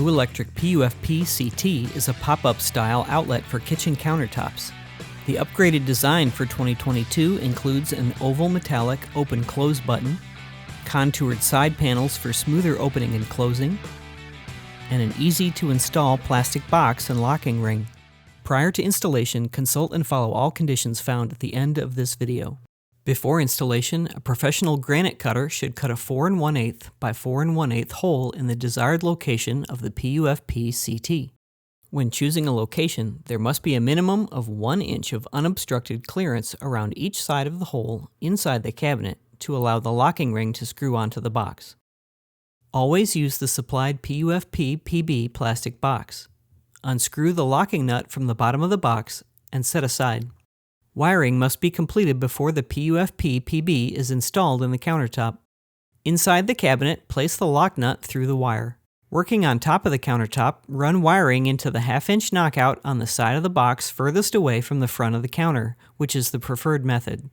Lew Electric PUFP-CT is a pop-up style outlet for kitchen countertops. The upgraded design for 2022 includes an oval metallic open-close button, contoured side panels for smoother opening and closing, and an easy-to-install plastic box and locking ring. Prior to installation, consult and follow all conditions found at the end of this video. Before installation, a professional granite cutter should cut a 4 1/8 by 4 1/8 hole in the desired location of the PUFP-CT. When choosing a location, there must be a minimum of 1 inch of unobstructed clearance around each side of the hole inside the cabinet to allow the locking ring to screw onto the box. Always use the supplied PUFP-PB plastic box. Unscrew the locking nut from the bottom of the box and set aside. Wiring must be completed before the PUFP-PB is installed in the countertop. Inside the cabinet, place the lock nut through the wire. Working on top of the countertop, run wiring into the 1/2 inch knockout on the side of the box furthest away from the front of the counter, which is the preferred method.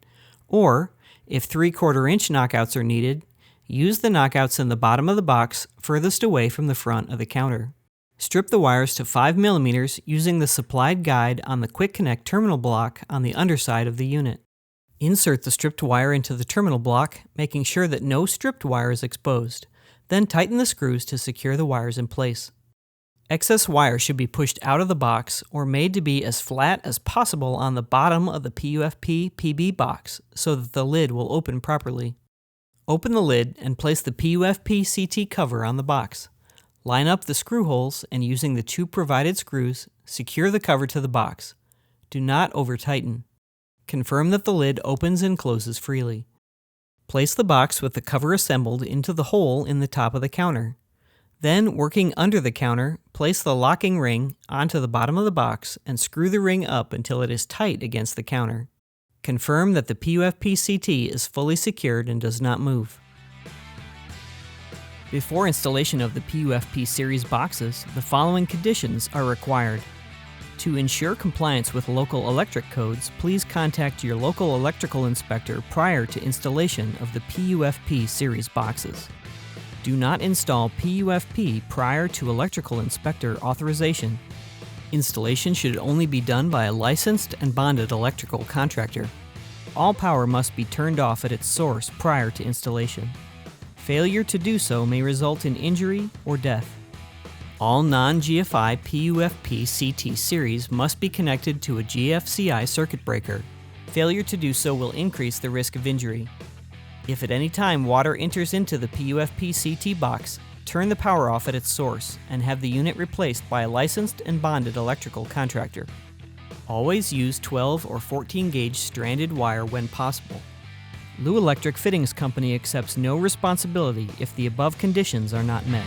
Or, if 3/4 inch knockouts are needed, use the knockouts in the bottom of the box furthest away from the front of the counter. Strip the wires to 5 mm using the supplied guide on the Quick Connect terminal block on the underside of the unit. Insert the stripped wire into the terminal block, making sure that no stripped wire is exposed. Then tighten the screws to secure the wires in place. Excess wire should be pushed out of the box or made to be as flat as possible on the bottom of the PUFP-PB box so that the lid will open properly. Open the lid and place the PUFP-CT cover on the box. Line up the screw holes and using the 2 provided screws, secure the cover to the box. Do not over-tighten. Confirm that the lid opens and closes freely. Place the box with the cover assembled into the hole in the top of the counter. Then, working under the counter, place the locking ring onto the bottom of the box and screw the ring up until it is tight against the counter. Confirm that the PUFP-CT is fully secured and does not move. Before installation of the PUFP series boxes, the following conditions are required. To ensure compliance with local electric codes, please contact your local electrical inspector prior to installation of the PUFP series boxes. Do not install PUFP prior to electrical inspector authorization. Installation should only be done by a licensed and bonded electrical contractor. All power must be turned off at its source prior to installation. Failure to do so may result in injury or death. All non-GFI PUFP-CT series must be connected to a GFCI circuit breaker. Failure to do so will increase the risk of injury. If at any time water enters into the PUFP-CT box, turn the power off at its source and have the unit replaced by a licensed and bonded electrical contractor. Always use 12 or 14 gauge stranded wire when possible. Lew Electric Fittings Company accepts no responsibility if the above conditions are not met.